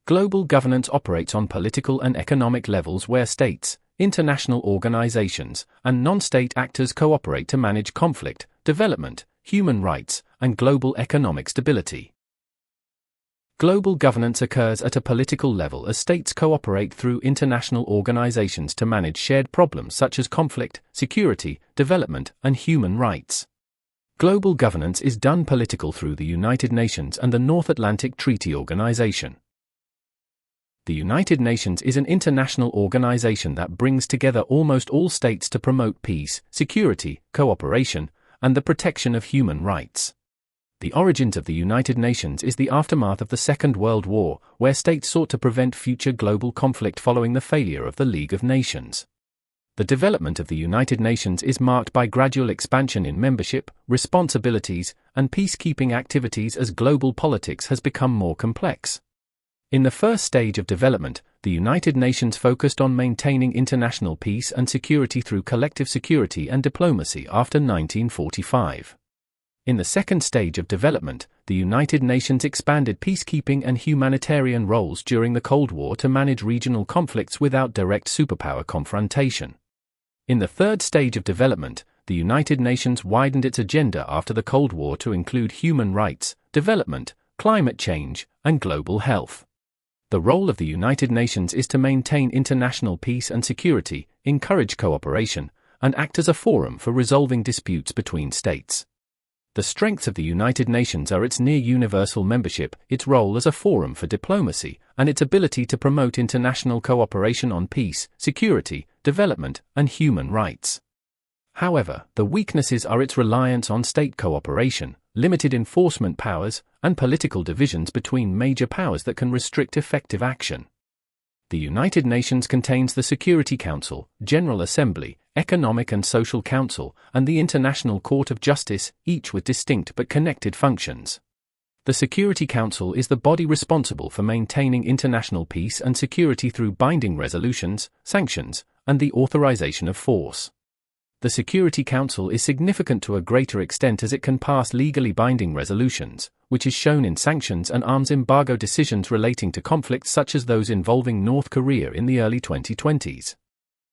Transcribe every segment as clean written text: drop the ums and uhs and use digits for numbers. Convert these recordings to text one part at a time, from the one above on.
Global governance operates on political and economic levels where states, international organizations, and non-state actors cooperate to manage conflict, development, human rights, and global economic stability. Global governance occurs at a political level as states cooperate through international organizations to manage shared problems such as conflict, security, development, and human rights. Global governance is done political through the United Nations and the North Atlantic Treaty Organization. The United Nations is an international organization that brings together almost all states to promote peace, security, cooperation, and the protection of human rights. The origins of the United Nations is the aftermath of the Second World War, where states sought to prevent future global conflict following the failure of the League of Nations. The development of the United Nations is marked by gradual expansion in membership, responsibilities, and peacekeeping activities as global politics has become more complex. In the first stage of development, the United Nations focused on maintaining international peace and security through collective security and diplomacy after 1945. In the second stage of development, the United Nations expanded peacekeeping and humanitarian roles during the Cold War to manage regional conflicts without direct superpower confrontation. In the third stage of development, the United Nations widened its agenda after the Cold War to include human rights, development, climate change, and global health. The role of the United Nations is to maintain international peace and security, encourage cooperation, and act as a forum for resolving disputes between states. The strengths of the United Nations are its near-universal membership, its role as a forum for diplomacy, and its ability to promote international cooperation on peace, security, development, and human rights. However, the weaknesses are its reliance on state cooperation, limited enforcement powers, and political divisions between major powers that can restrict effective action. The United Nations contains the Security Council, General Assembly, Economic and Social Council, and the International Court of Justice, each with distinct but connected functions. The Security Council is the body responsible for maintaining international peace and security through binding resolutions, sanctions, and the authorization of force. The Security Council is significant to a greater extent as it can pass legally binding resolutions, which is shown in sanctions and arms embargo decisions relating to conflicts such as those involving North Korea in the early 2020s.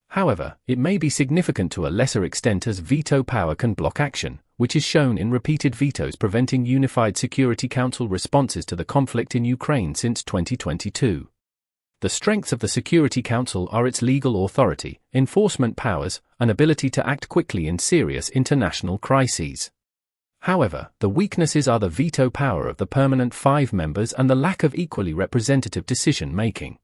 However, it may be significant to a lesser extent as veto power can block action, which is shown in repeated vetoes preventing Unified Security Council responses to the conflict in Ukraine since 2022. The strengths of the Security Council are its legal authority, enforcement powers, and ability to act quickly in serious international crises. However, the weaknesses are the veto power of the permanent 5 members and the lack of equally representative decision-making.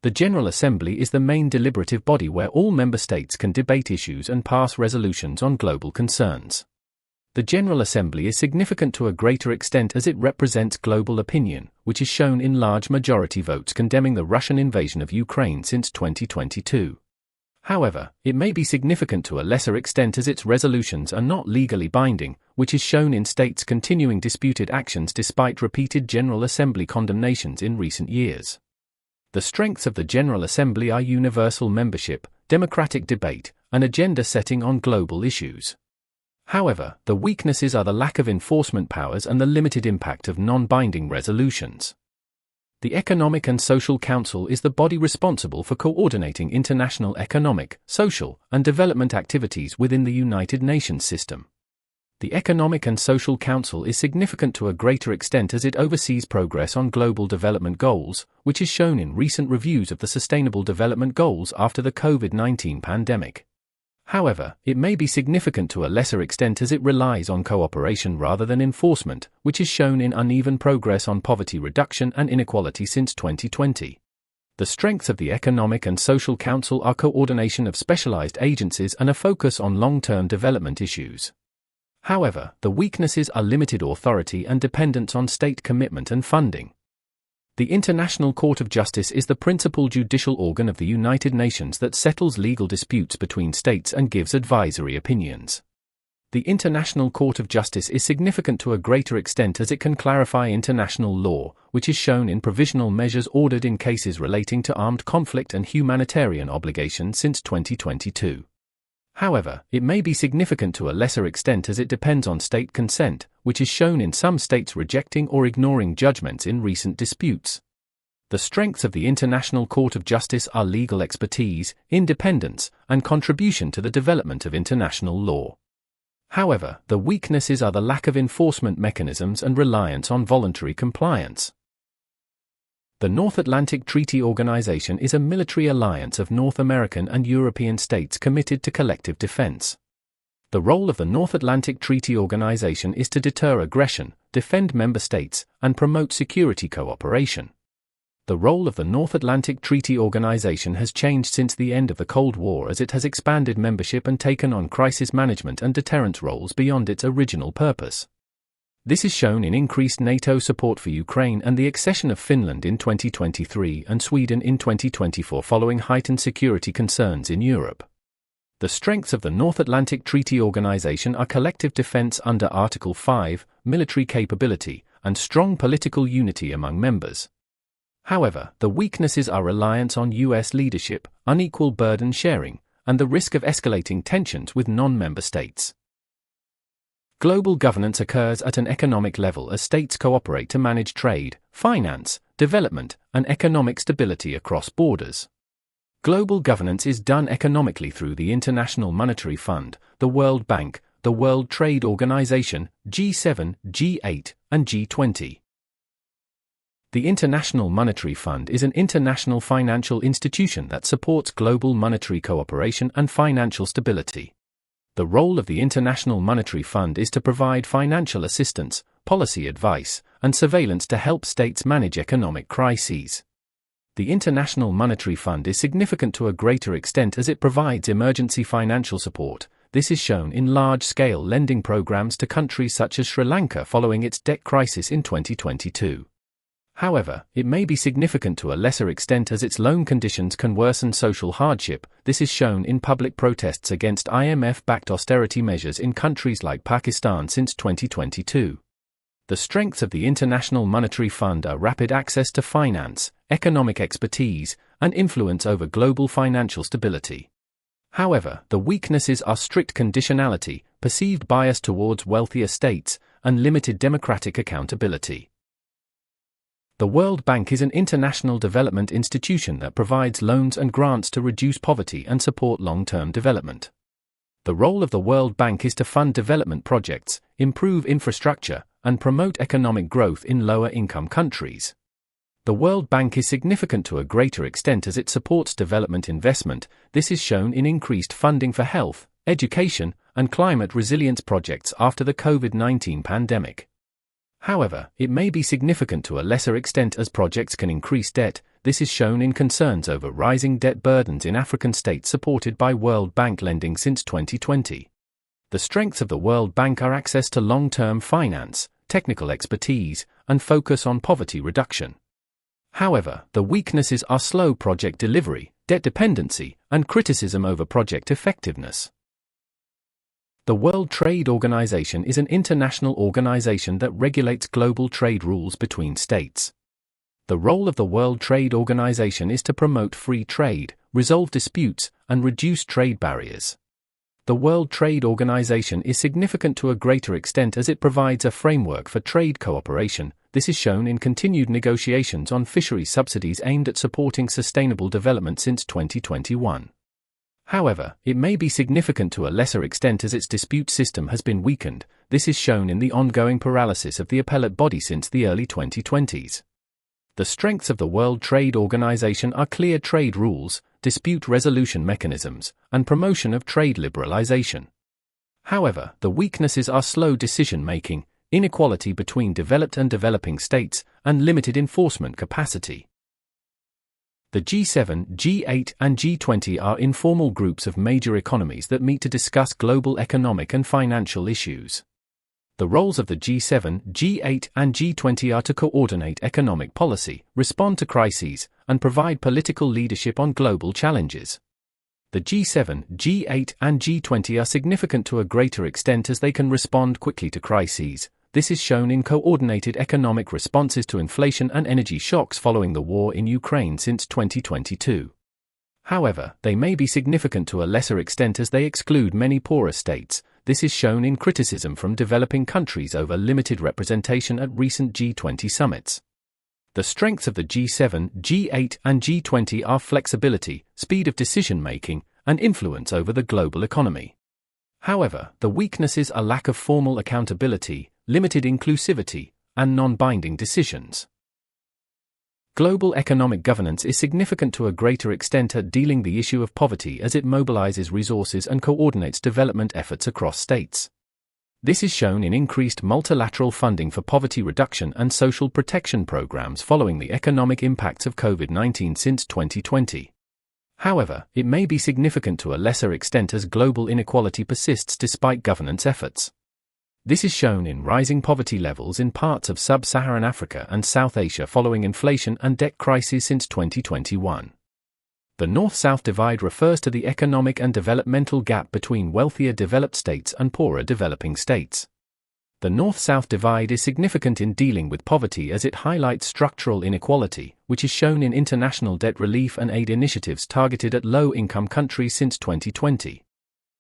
The General Assembly is the main deliberative body where all member states can debate issues and pass resolutions on global concerns. The General Assembly is significant to a greater extent as it represents global opinion, which is shown in large majority votes condemning the Russian invasion of Ukraine since 2022. However, it may be significant to a lesser extent as its resolutions are not legally binding, which is shown in states continuing disputed actions despite repeated General Assembly condemnations in recent years. The strengths of the General Assembly are universal membership, democratic debate, and agenda setting on global issues. However, the weaknesses are the lack of enforcement powers and the limited impact of non-binding resolutions. The Economic and Social Council is the body responsible for coordinating international economic, social, and development activities within the United Nations system. The Economic and Social Council is significant to a greater extent as it oversees progress on global development goals, which is shown in recent reviews of the Sustainable Development Goals after the COVID-19 pandemic. However, it may be significant to a lesser extent as it relies on cooperation rather than enforcement, which is shown in uneven progress on poverty reduction and inequality since 2020. The strengths of the Economic and Social Council are coordination of specialized agencies and a focus on long-term development issues. However, the weaknesses are limited authority and dependence on state commitment and funding. The International Court of Justice is the principal judicial organ of the United Nations that settles legal disputes between states and gives advisory opinions. The International Court of Justice is significant to a greater extent as it can clarify international law, which is shown in provisional measures ordered in cases relating to armed conflict and humanitarian obligations since 2022. However, it may be significant to a lesser extent as it depends on state consent, which is shown in some states rejecting or ignoring judgments in recent disputes. The strengths of the International Court of Justice are legal expertise, independence, and contribution to the development of international law. However, the weaknesses are the lack of enforcement mechanisms and reliance on voluntary compliance. The North Atlantic Treaty Organization is a military alliance of North American and European states committed to collective defense. The role of the North Atlantic Treaty Organization is to deter aggression, defend member states, and promote security cooperation. The role of the North Atlantic Treaty Organization has changed since the end of the Cold War as it has expanded membership and taken on crisis management and deterrence roles beyond its original purpose. This is shown in increased NATO support for Ukraine and the accession of Finland in 2023 and Sweden in 2024 following heightened security concerns in Europe. The strengths of the North Atlantic Treaty Organization are collective defense under Article 5, military capability, and strong political unity among members. However, the weaknesses are reliance on U.S. leadership, unequal burden sharing, and the risk of escalating tensions with non-member states. Global governance occurs at an economic level as states cooperate to manage trade, finance, development, and economic stability across borders. Global governance is done economically through the International Monetary Fund, the World Bank, the World Trade Organization, G7, G8, and G20. The International Monetary Fund is an international financial institution that supports global monetary cooperation and financial stability. The role of the International Monetary Fund is to provide financial assistance, policy advice, and surveillance to help states manage economic crises. The International Monetary Fund is significant to a greater extent as it provides emergency financial support. This is shown in large-scale lending programs to countries such as Sri Lanka following its debt crisis in 2022. However, it may be significant to a lesser extent as its loan conditions can worsen social hardship. This is shown in public protests against IMF-backed austerity measures in countries like Pakistan since 2022. The strengths of the International Monetary Fund are rapid access to finance, economic expertise, and influence over global financial stability. However, the weaknesses are strict conditionality, perceived bias towards wealthier states, and limited democratic accountability. The World Bank is an international development institution that provides loans and grants to reduce poverty and support long-term development. The role of the World Bank is to fund development projects, improve infrastructure, and promote economic growth in lower-income countries. The World Bank is significant to a greater extent as it supports development investment. This is shown in increased funding for health, education, and climate resilience projects after the COVID-19 pandemic. However, it may be significant to a lesser extent as projects can increase debt. This is shown in concerns over rising debt burdens in African states supported by World Bank lending since 2020. The strengths of the World Bank are access to long-term finance, technical expertise, and focus on poverty reduction. However, the weaknesses are slow project delivery, debt dependency, and criticism over project effectiveness. The World Trade Organization is an international organization that regulates global trade rules between states. The role of the World Trade Organization is to promote free trade, resolve disputes, and reduce trade barriers. The World Trade Organization is significant to a greater extent as it provides a framework for trade cooperation. This is shown in continued negotiations on fisheries subsidies aimed at supporting sustainable development since 2021. However, it may be significant to a lesser extent as its dispute system has been weakened. This is shown in the ongoing paralysis of the appellate body since the early 2020s. The strengths of the World Trade Organization are clear trade rules, dispute resolution mechanisms, and promotion of trade liberalization. However, the weaknesses are slow decision-making, inequality between developed and developing states, and limited enforcement capacity. The G7, G8, and G20 are informal groups of major economies that meet to discuss global economic and financial issues. The roles of the G7, G8, and G20 are to coordinate economic policy, respond to crises, and provide political leadership on global challenges. The G7, G8, and G20 are significant to a greater extent as they can respond quickly to crises. This is shown in coordinated economic responses to inflation and energy shocks following the war in Ukraine since 2022. However, they may be significant to a lesser extent as they exclude many poorer states. This is shown in criticism from developing countries over limited representation at recent G20 summits. The strengths of the G7, G8, and G20 are flexibility, speed of decision-making, and influence over the global economy. However, the weaknesses are lack of formal accountability, limited inclusivity, and non-binding decisions. Global economic governance is significant to a greater extent at dealing the issue of poverty as it mobilizes resources and coordinates development efforts across states. This is shown in increased multilateral funding for poverty reduction and social protection programs following the economic impacts of COVID-19 since 2020. However, it may be significant to a lesser extent as global inequality persists despite governance efforts. This is shown in rising poverty levels in parts of sub-Saharan Africa and South Asia following inflation and debt crises since 2021. The North-South divide refers to the economic and developmental gap between wealthier developed states and poorer developing states. The North-South divide is significant in dealing with poverty as it highlights structural inequality, which is shown in international debt relief and aid initiatives targeted at low-income countries since 2020.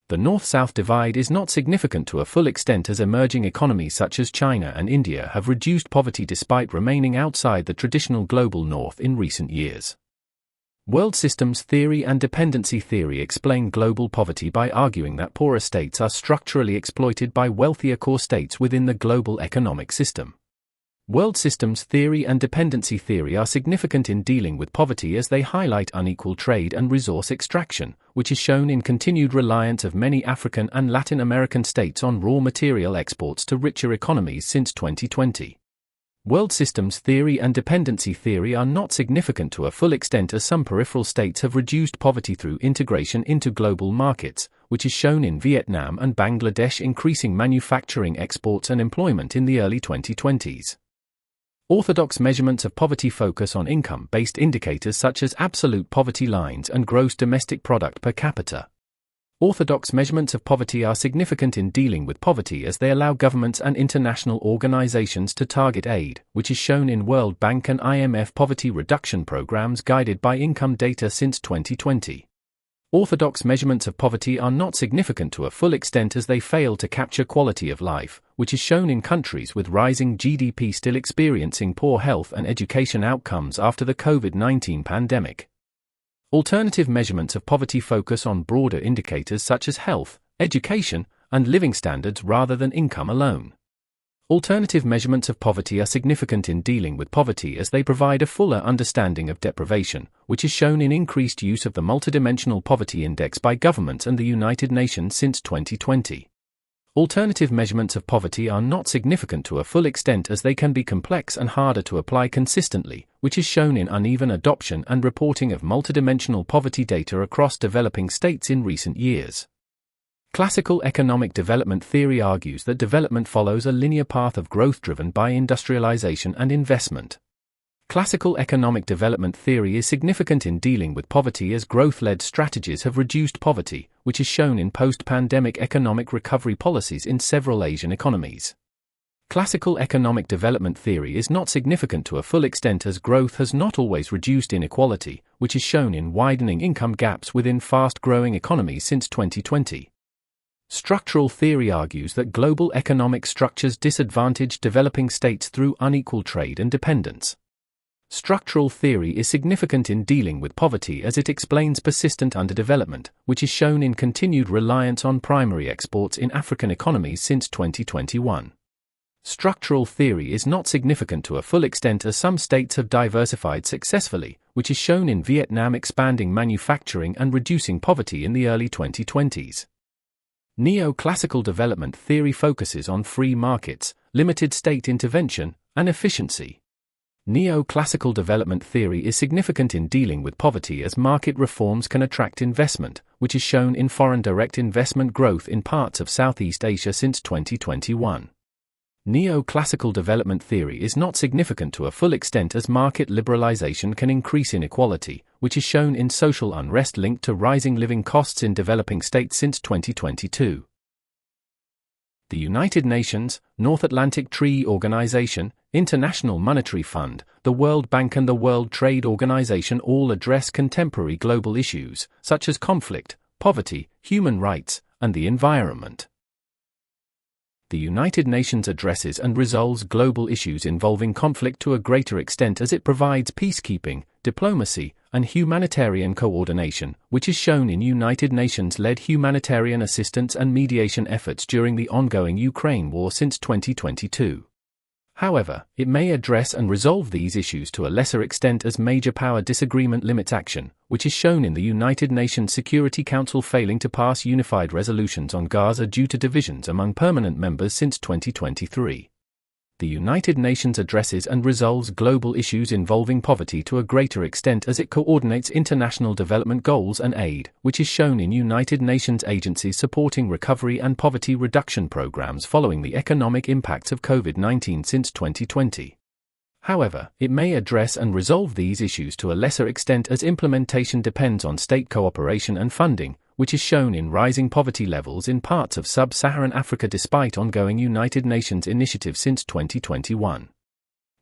The North-South divide is not significant to a full extent as emerging economies such as China and India have reduced poverty despite remaining outside the traditional global north in recent years. World systems theory and dependency theory explain global poverty by arguing that poorer states are structurally exploited by wealthier core states within the global economic system. World systems theory and dependency theory are significant in dealing with poverty as they highlight unequal trade and resource extraction, which is shown in continued reliance of many African and Latin American states on raw material exports to richer economies since 2020. World systems theory and dependency theory are not significant to a full extent as some peripheral states have reduced poverty through integration into global markets, which is shown in Vietnam and Bangladesh increasing manufacturing exports and employment in the early 2020s. Orthodox measurements of poverty focus on income-based indicators such as absolute poverty lines and gross domestic product per capita. Orthodox measurements of poverty are significant in dealing with poverty as they allow governments and international organizations to target aid, which is shown in World Bank and IMF poverty reduction programs guided by income data since 2020. Orthodox measurements of poverty are not significant to a full extent as they fail to capture quality of life, which is shown in countries with rising GDP still experiencing poor health and education outcomes after the COVID-19 pandemic. Alternative measurements of poverty focus on broader indicators such as health, education, and living standards rather than income alone. Alternative measurements of poverty are significant in dealing with poverty as they provide a fuller understanding of deprivation, which is shown in increased use of the Multidimensional Poverty Index by governments and the United Nations since 2020. Alternative measurements of poverty are not significant to a full extent as they can be complex and harder to apply consistently, which is shown in uneven adoption and reporting of multidimensional poverty data across developing states in recent years. Classical economic development theory argues that development follows a linear path of growth driven by industrialization and investment. Classical economic development theory is significant in dealing with poverty as growth-led strategies have reduced poverty, which is shown in post-pandemic economic recovery policies in several Asian economies. Classical economic development theory is not significant to a full extent as growth has not always reduced inequality, which is shown in widening income gaps within fast-growing economies since 2020. Structural theory argues that global economic structures disadvantage developing states through unequal trade and dependence. Structural theory is significant in dealing with poverty as it explains persistent underdevelopment, which is shown in continued reliance on primary exports in African economies since 2021. Structural theory is not significant to a full extent as some states have diversified successfully, which is shown in Vietnam expanding manufacturing and reducing poverty in the early 2020s. Neoclassical development theory focuses on free markets, limited state intervention, and efficiency. Neoclassical development theory is significant in dealing with poverty as market reforms can attract investment, which is shown in foreign direct investment growth in parts of Southeast Asia since 2021. Neoclassical development theory is not significant to a full extent as market liberalization can increase inequality, which is shown in social unrest linked to rising living costs in developing states since 2022. The United Nations, North Atlantic Treaty Organization, International Monetary Fund, the World Bank and the World Trade Organization all address contemporary global issues, such as conflict, poverty, human rights, and the environment. The United Nations addresses and resolves global issues involving conflict to a greater extent as it provides peacekeeping, diplomacy, and humanitarian coordination, which is shown in United Nations-led humanitarian assistance and mediation efforts during the ongoing Ukraine war since 2022. However, it may address and resolve these issues to a lesser extent as major power disagreement limits action, which is shown in the United Nations Security Council failing to pass unified resolutions on Gaza due to divisions among permanent members since 2023. The United Nations addresses and resolves global issues involving poverty to a greater extent as it coordinates international development goals and aid, which is shown in United Nations agencies supporting recovery and poverty reduction programs following the economic impacts of COVID-19 since 2020. However, it may address and resolve these issues to a lesser extent as implementation depends on state cooperation and funding, which is shown in rising poverty levels in parts of sub-Saharan Africa despite ongoing United Nations initiatives since 2021.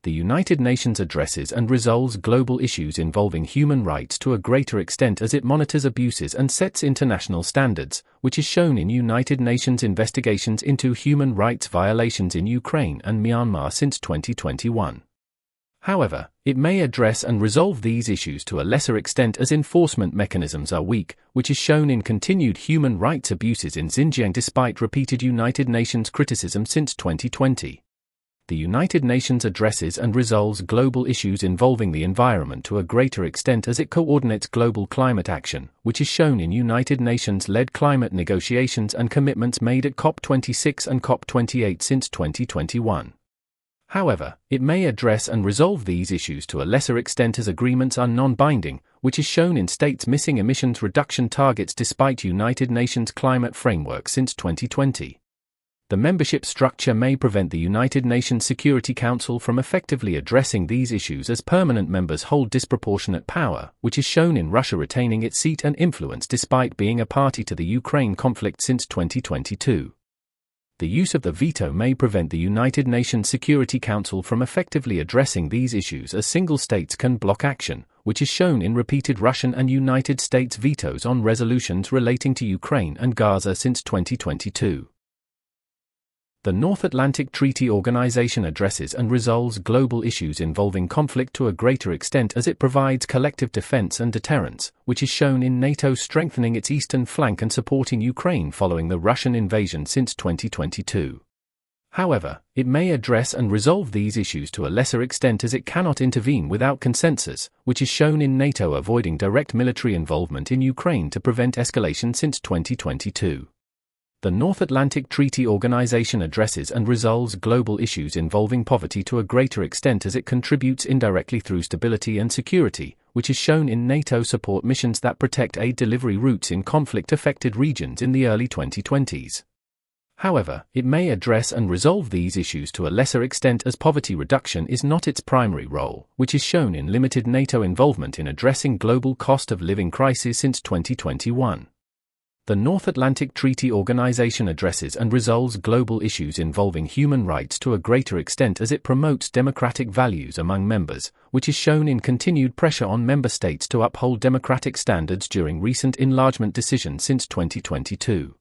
The United Nations addresses and resolves global issues involving human rights to a greater extent as it monitors abuses and sets international standards, which is shown in United Nations investigations into human rights violations in Ukraine and Myanmar since 2021. However, it may address and resolve these issues to a lesser extent as enforcement mechanisms are weak, which is shown in continued human rights abuses in Xinjiang despite repeated United Nations criticism since 2020. The United Nations addresses and resolves global issues involving the environment to a greater extent as it coordinates global climate action, which is shown in United Nations-led climate negotiations and commitments made at COP26 and COP28 since 2021. However, it may address and resolve these issues to a lesser extent as agreements are non-binding, which is shown in states missing emissions reduction targets despite United Nations climate framework since 2020. The membership structure may prevent the United Nations Security Council from effectively addressing these issues as permanent members hold disproportionate power, which is shown in Russia retaining its seat and influence despite being a party to the Ukraine conflict since 2022. The use of the veto may prevent the United Nations Security Council from effectively addressing these issues as single states can block action, which is shown in repeated Russian and United States vetoes on resolutions relating to Ukraine and Gaza since 2022. The North Atlantic Treaty Organization addresses and resolves global issues involving conflict to a greater extent as it provides collective defense and deterrence, which is shown in NATO strengthening its eastern flank and supporting Ukraine following the Russian invasion since 2022. However, it may address and resolve these issues to a lesser extent as it cannot intervene without consensus, which is shown in NATO avoiding direct military involvement in Ukraine to prevent escalation since 2022. The North Atlantic Treaty Organization addresses and resolves global issues involving poverty to a greater extent as it contributes indirectly through stability and security, which is shown in NATO support missions that protect aid delivery routes in conflict-affected regions in the early 2020s. However, it may address and resolve these issues to a lesser extent as poverty reduction is not its primary role, which is shown in limited NATO involvement in addressing global cost of living crises since 2021. The North Atlantic Treaty Organization addresses and resolves global issues involving human rights to a greater extent as it promotes democratic values among members, which is shown in continued pressure on member states to uphold democratic standards during recent enlargement decisions since 2022.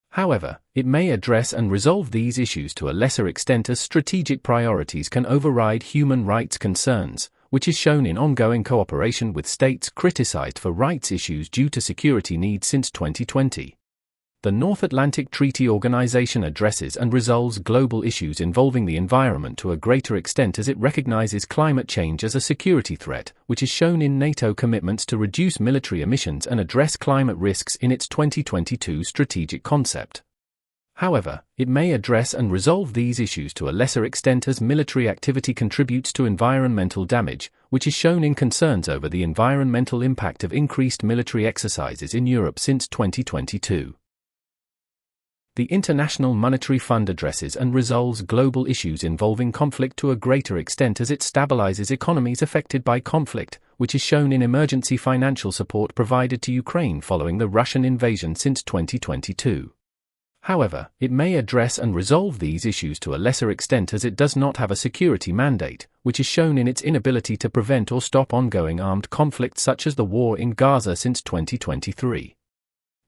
However, it may address and resolve these issues to a lesser extent as strategic priorities can override human rights concerns, which is shown in ongoing cooperation with states criticized for rights issues due to security needs since 2020. The North Atlantic Treaty Organization addresses and resolves global issues involving the environment to a greater extent as it recognizes climate change as a security threat, which is shown in NATO commitments to reduce military emissions and address climate risks in its 2022 strategic concept. However, it may address and resolve these issues to a lesser extent as military activity contributes to environmental damage, which is shown in concerns over the environmental impact of increased military exercises in Europe since 2022. The International Monetary Fund addresses and resolves global issues involving conflict to a greater extent as it stabilizes economies affected by conflict, which is shown in emergency financial support provided to Ukraine following the Russian invasion since 2022. However, it may address and resolve these issues to a lesser extent as it does not have a security mandate, which is shown in its inability to prevent or stop ongoing armed conflicts such as the war in Gaza since 2023.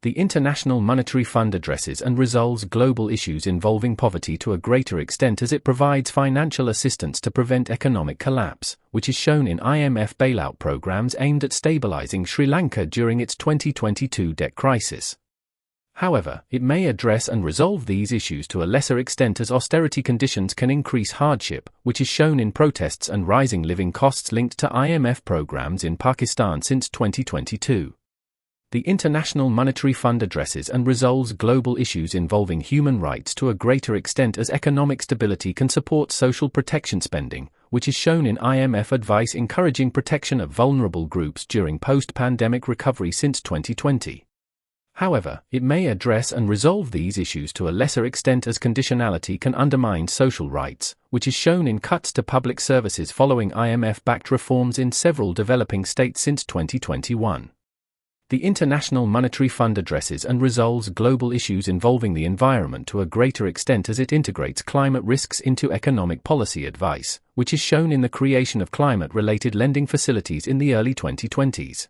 The International Monetary Fund addresses and resolves global issues involving poverty to a greater extent as it provides financial assistance to prevent economic collapse, which is shown in IMF bailout programs aimed at stabilizing Sri Lanka during its 2022 debt crisis. However, it may address and resolve these issues to a lesser extent as austerity conditions can increase hardship, which is shown in protests and rising living costs linked to IMF programs in Pakistan since 2022. The International Monetary Fund addresses and resolves global issues involving human rights to a greater extent as economic stability can support social protection spending, which is shown in IMF advice encouraging protection of vulnerable groups during post-pandemic recovery since 2020. However, it may address and resolve these issues to a lesser extent as conditionality can undermine social rights, which is shown in cuts to public services following IMF-backed reforms in several developing states since 2021. The International Monetary Fund addresses and resolves global issues involving the environment to a greater extent as it integrates climate risks into economic policy advice, which is shown in the creation of climate-related lending facilities in the early 2020s.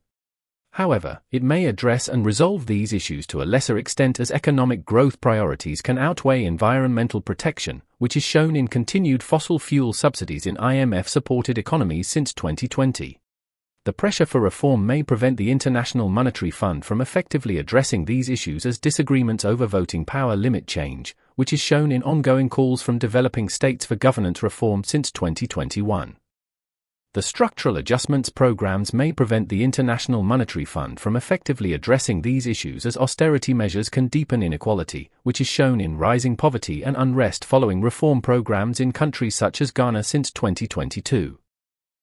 However, it may address and resolve these issues to a lesser extent as economic growth priorities can outweigh environmental protection, which is shown in continued fossil fuel subsidies in IMF-supported economies since 2020. The pressure for reform may prevent the International Monetary Fund from effectively addressing these issues as disagreements over voting power limit change, which is shown in ongoing calls from developing states for governance reform since 2021. The structural adjustments programs may prevent the International Monetary Fund from effectively addressing these issues as austerity measures can deepen inequality, which is shown in rising poverty and unrest following reform programs in countries such as Ghana since 2022.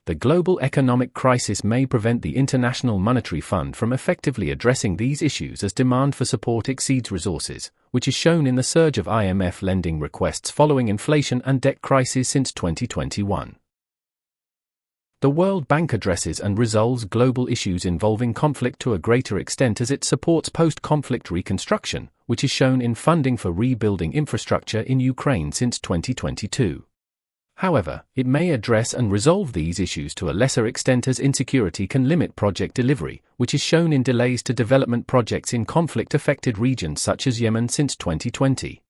The global economic crisis may prevent the International Monetary Fund from effectively addressing these issues as demand for support exceeds resources, which is shown in the surge of IMF lending requests following inflation and debt crises since 2021. The World Bank addresses and resolves global issues involving conflict to a greater extent as it supports post-conflict reconstruction, which is shown in funding for rebuilding infrastructure in Ukraine since 2022. However, it may address and resolve these issues to a lesser extent as insecurity can limit project delivery, which is shown in delays to development projects in conflict-affected regions such as Yemen since 2020.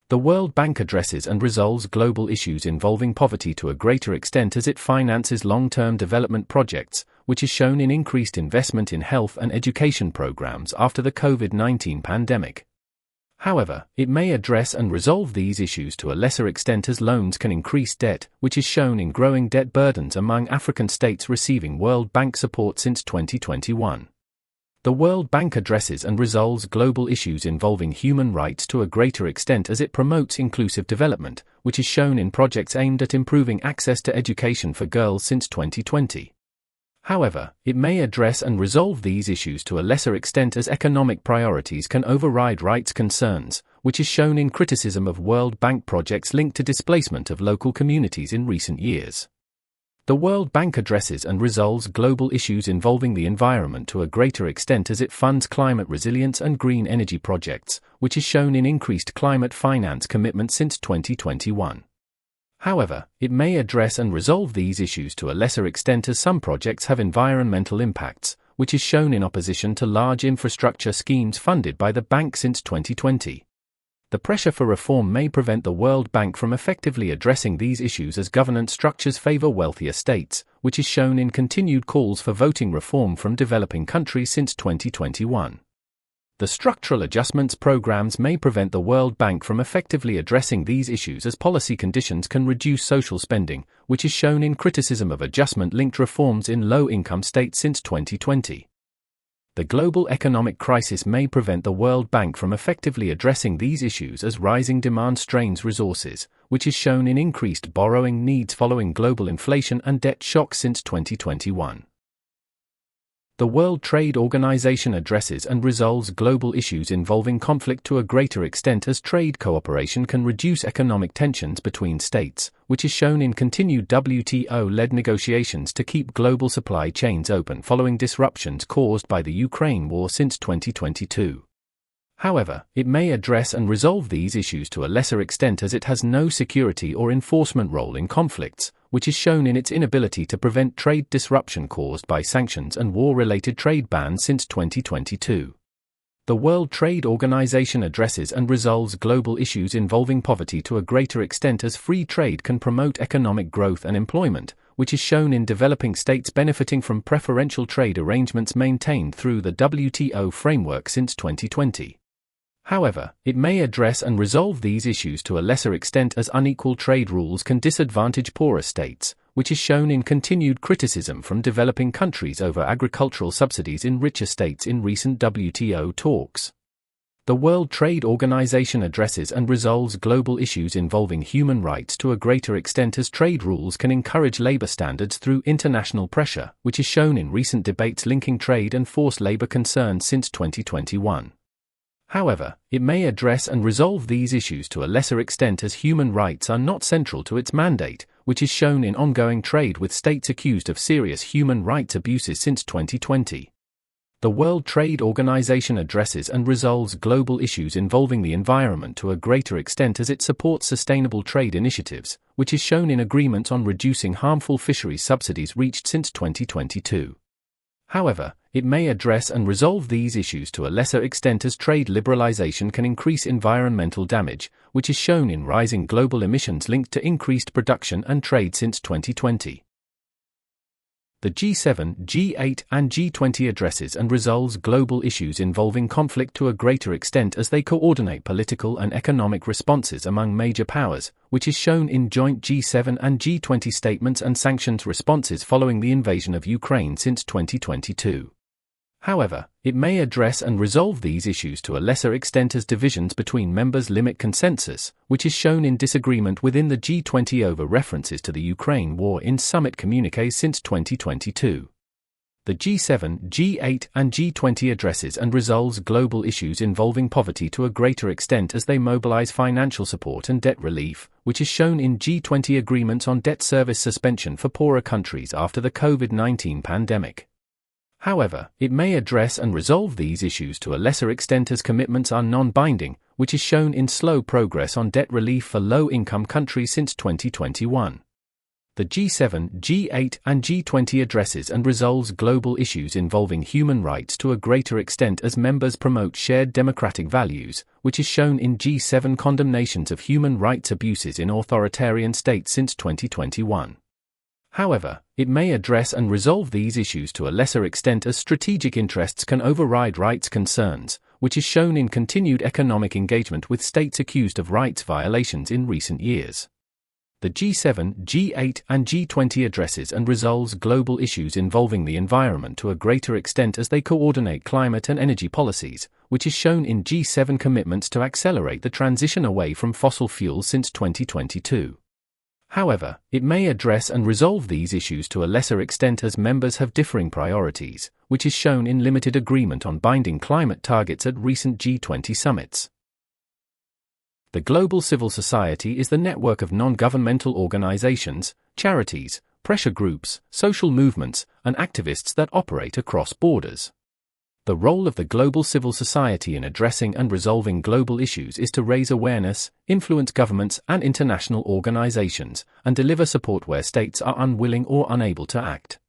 The World Bank addresses and resolves global issues involving poverty to a greater extent as it finances long-term development projects, which is shown in increased investment in health and education programs after the COVID-19 pandemic. However, it may address and resolve these issues to a lesser extent as loans can increase debt, which is shown in growing debt burdens among African states receiving World Bank support since 2021. The World Bank addresses and resolves global issues involving human rights to a greater extent as it promotes inclusive development, which is shown in projects aimed at improving access to education for girls since 2020. However, it may address and resolve these issues to a lesser extent as economic priorities can override rights concerns, which is shown in criticism of World Bank projects linked to displacement of local communities in recent years. The World Bank addresses and resolves global issues involving the environment to a greater extent as it funds climate resilience and green energy projects, which is shown in increased climate finance commitments since 2021. However, it may address and resolve these issues to a lesser extent as some projects have environmental impacts, which is shown in opposition to large infrastructure schemes funded by the bank since 2020. The pressure for reform may prevent the World Bank from effectively addressing these issues as governance structures favor wealthier states, which is shown in continued calls for voting reform from developing countries since 2021. The structural adjustments programs may prevent the World Bank from effectively addressing these issues as policy conditions can reduce social spending, which is shown in criticism of adjustment-linked reforms in low-income states since 2020. The global economic crisis may prevent the World Bank from effectively addressing these issues as rising demand strains resources, which is shown in increased borrowing needs following global inflation and debt shocks since 2021. The World Trade Organization addresses and resolves global issues involving conflict to a greater extent as trade cooperation can reduce economic tensions between states, which is shown in continued WTO-led negotiations to keep global supply chains open following disruptions caused by the Ukraine war since 2022. However, it may address and resolve these issues to a lesser extent as it has no security or enforcement role in conflicts, which is shown in its inability to prevent trade disruption caused by sanctions and war-related trade bans since 2022. The World Trade Organization addresses and resolves global issues involving poverty to a greater extent as free trade can promote economic growth and employment, which is shown in developing states benefiting from preferential trade arrangements maintained through the WTO framework since 2020. However, it may address and resolve these issues to a lesser extent as unequal trade rules can disadvantage poorer states, which is shown in continued criticism from developing countries over agricultural subsidies in richer states in recent WTO talks. The World Trade Organization addresses and resolves global issues involving human rights to a greater extent as trade rules can encourage labor standards through international pressure, which is shown in recent debates linking trade and forced labor concerns since 2021. However, it may address and resolve these issues to a lesser extent as human rights are not central to its mandate, which is shown in ongoing trade with states accused of serious human rights abuses since 2020. The World Trade Organization addresses and resolves global issues involving the environment to a greater extent as it supports sustainable trade initiatives, which is shown in agreements on reducing harmful fisheries subsidies reached since 2022. However, it may address and resolve these issues to a lesser extent as trade liberalization can increase environmental damage, which is shown in rising global emissions linked to increased production and trade since 2020. The G7, G8, and G20 addresses and resolves global issues involving conflict to a greater extent as they coordinate political and economic responses among major powers, which is shown in joint G7 and G20 statements and sanctions responses following the invasion of Ukraine since 2022. However, it may address and resolve these issues to a lesser extent as divisions between members limit consensus, which is shown in disagreement within the G20 over references to the Ukraine war in summit communiques since 2022. The G7, G8, and G20 addresses and resolves global issues involving poverty to a greater extent as they mobilize financial support and debt relief, which is shown in G20 agreements on debt service suspension for poorer countries after the COVID-19 pandemic. However, it may address and resolve these issues to a lesser extent as commitments are non-binding, which is shown in slow progress on debt relief for low-income countries since 2021. The G7, G8, and G20 addresses and resolves global issues involving human rights to a greater extent as members promote shared democratic values, which is shown in G7 condemnations of human rights abuses in authoritarian states since 2021. However, it may address and resolve these issues to a lesser extent as strategic interests can override rights concerns, which is shown in continued economic engagement with states accused of rights violations in recent years. The G7, G8, and G20 addresses and resolves global issues involving the environment to a greater extent as they coordinate climate and energy policies, which is shown in G7 commitments to accelerate the transition away from fossil fuels since 2022. However, it may address and resolve these issues to a lesser extent as members have differing priorities, which is shown in limited agreement on binding climate targets at recent G20 summits. The global civil society is the network of non-governmental organizations, charities, pressure groups, social movements, and activists that operate across borders. The role of the global civil society in addressing and resolving global issues is to raise awareness, influence governments and international organizations, and deliver support where states are unwilling or unable to act.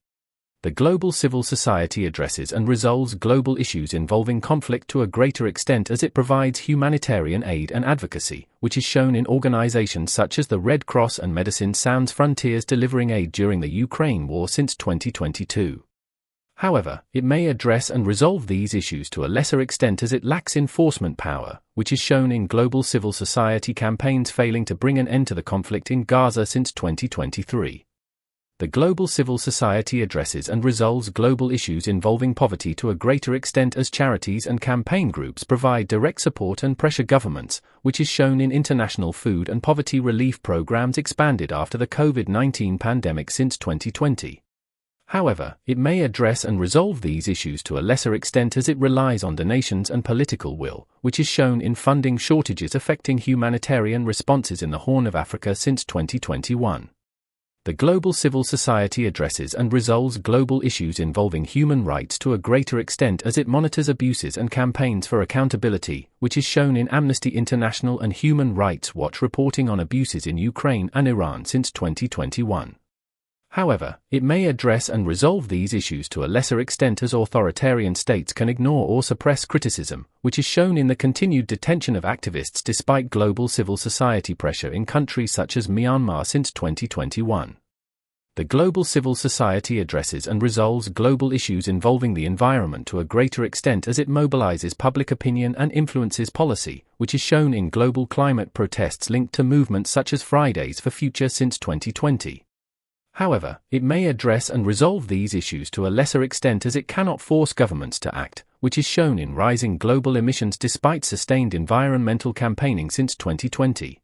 The global civil society addresses and resolves global issues involving conflict to a greater extent as it provides humanitarian aid and advocacy, which is shown in organizations such as the Red Cross and Médecins Sans Frontières delivering aid during the Ukraine war since 2022. However, it may address and resolve these issues to a lesser extent as it lacks enforcement power, which is shown in global civil society campaigns failing to bring an end to the conflict in Gaza since 2023. The global civil society addresses and resolves global issues involving poverty to a greater extent as charities and campaign groups provide direct support and pressure governments, which is shown in international food and poverty relief programs expanded after the COVID-19 pandemic since 2020. However, it may address and resolve these issues to a lesser extent as it relies on donations and political will, which is shown in funding shortages affecting humanitarian responses in the Horn of Africa since 2021. The global civil society addresses and resolves global issues involving human rights to a greater extent as it monitors abuses and campaigns for accountability, which is shown in Amnesty International and Human Rights Watch reporting on abuses in Ukraine and Iran since 2021. However, it may address and resolve these issues to a lesser extent as authoritarian states can ignore or suppress criticism, which is shown in the continued detention of activists despite global civil society pressure in countries such as Myanmar since 2021. The global civil society addresses and resolves global issues involving the environment to a greater extent as it mobilizes public opinion and influences policy, which is shown in global climate protests linked to movements such as Fridays for Future since 2020. However, it may address and resolve these issues to a lesser extent as it cannot force governments to act, which is shown in rising global emissions despite sustained environmental campaigning since 2020.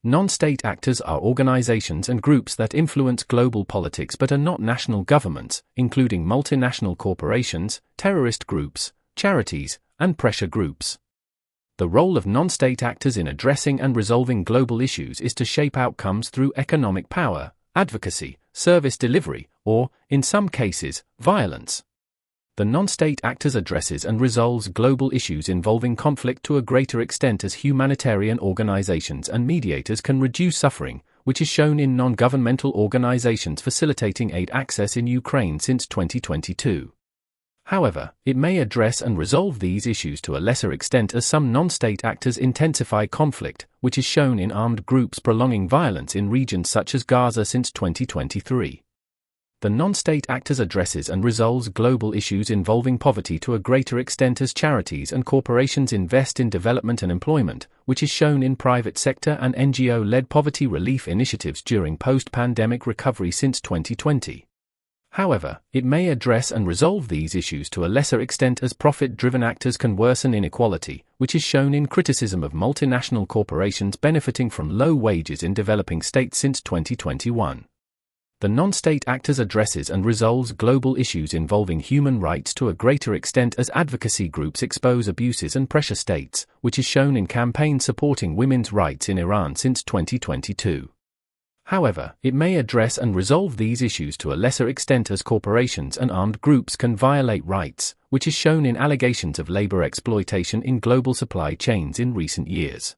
Non-state actors are organizations and groups that influence global politics but are not national governments, including multinational corporations, terrorist groups, charities, and pressure groups. The role of non-state actors in addressing and resolving global issues is to shape outcomes through economic power, advocacy, service delivery, or, in some cases, violence. The non-state actors addresses and resolves global issues involving conflict to a greater extent as humanitarian organizations and mediators can reduce suffering, which is shown in non-governmental organizations facilitating aid access in Ukraine since 2022. However, it may address and resolve these issues to a lesser extent as some non-state actors intensify conflict, which is shown in armed groups prolonging violence in regions such as Gaza since 2023. The non-state actors addresses and resolves global issues involving poverty to a greater extent as charities and corporations invest in development and employment, which is shown in private sector and NGO-led poverty relief initiatives during post-pandemic recovery since 2020. However, it may address and resolve these issues to a lesser extent as profit-driven actors can worsen inequality, which is shown in criticism of multinational corporations benefiting from low wages in developing states since 2021. The non-state actors addresses and resolves global issues involving human rights to a greater extent as advocacy groups expose abuses and pressure states, which is shown in campaigns supporting women's rights in Iran since 2022. However, it may address and resolve these issues to a lesser extent as corporations and armed groups can violate rights, which is shown in allegations of labor exploitation in global supply chains in recent years.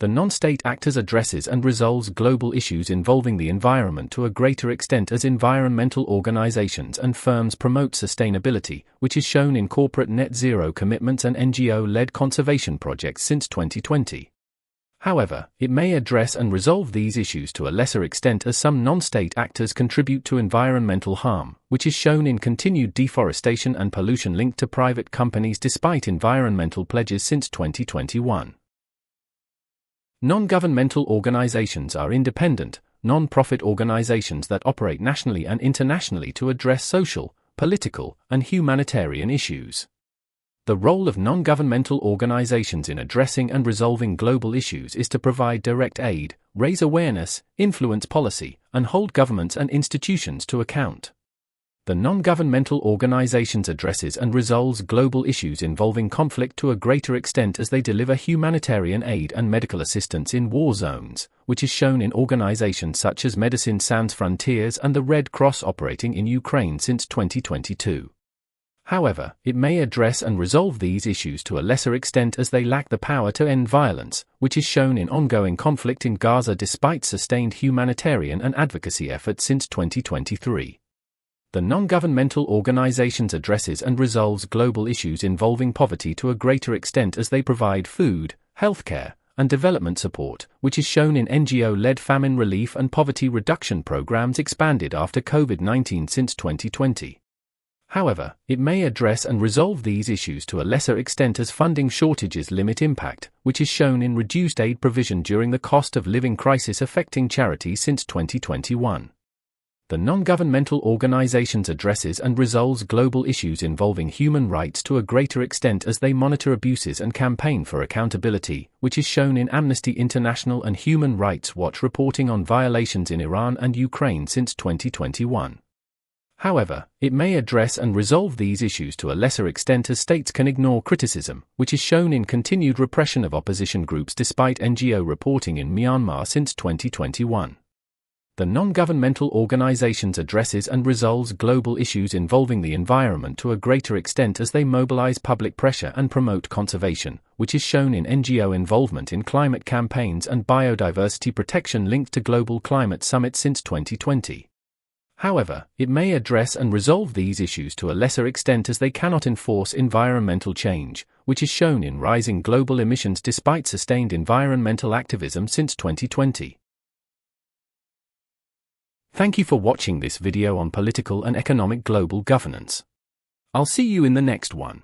The non-state actors addresses and resolves global issues involving the environment to a greater extent as environmental organizations and firms promote sustainability, which is shown in corporate net zero commitments and NGO-led conservation projects since 2020. However, it may address and resolve these issues to a lesser extent as some non-state actors contribute to environmental harm, which is shown in continued deforestation and pollution linked to private companies despite environmental pledges since 2021. Non-governmental organizations are independent, non-profit organizations that operate nationally and internationally to address social, political, and humanitarian issues. The role of non-governmental organizations in addressing and resolving global issues is to provide direct aid, raise awareness, influence policy, and hold governments and institutions to account. The non-governmental organizations addresses and resolves global issues involving conflict to a greater extent as they deliver humanitarian aid and medical assistance in war zones, which is shown in organizations such as Médecins Sans Frontières and the Red Cross operating in Ukraine since 2022. However, it may address and resolve these issues to a lesser extent as they lack the power to end violence, which is shown in ongoing conflict in Gaza despite sustained humanitarian and advocacy efforts since 2023. The non-governmental organizations addresses and resolves global issues involving poverty to a greater extent as they provide food, healthcare, and development support, which is shown in NGO-led famine relief and poverty reduction programs expanded after COVID-19 since 2020. However, it may address and resolve these issues to a lesser extent as funding shortages limit impact, which is shown in reduced aid provision during the cost of living crisis affecting charities since 2021. The non-governmental organizations addresses and resolves global issues involving human rights to a greater extent as they monitor abuses and campaign for accountability, which is shown in Amnesty International and Human Rights Watch reporting on violations in Iran and Ukraine since 2021. However, it may address and resolve these issues to a lesser extent as states can ignore criticism, which is shown in continued repression of opposition groups despite NGO reporting in Myanmar since 2021. The non-governmental organizations addresses and resolves global issues involving the environment to a greater extent as they mobilize public pressure and promote conservation, which is shown in NGO involvement in climate campaigns and biodiversity protection linked to global climate summits since 2020. However, it may address and resolve these issues to a lesser extent as they cannot enforce environmental change, which is shown in rising global emissions despite sustained environmental activism since 2020. Thank you for watching this video on political and economic global governance. I'll see you in the next one.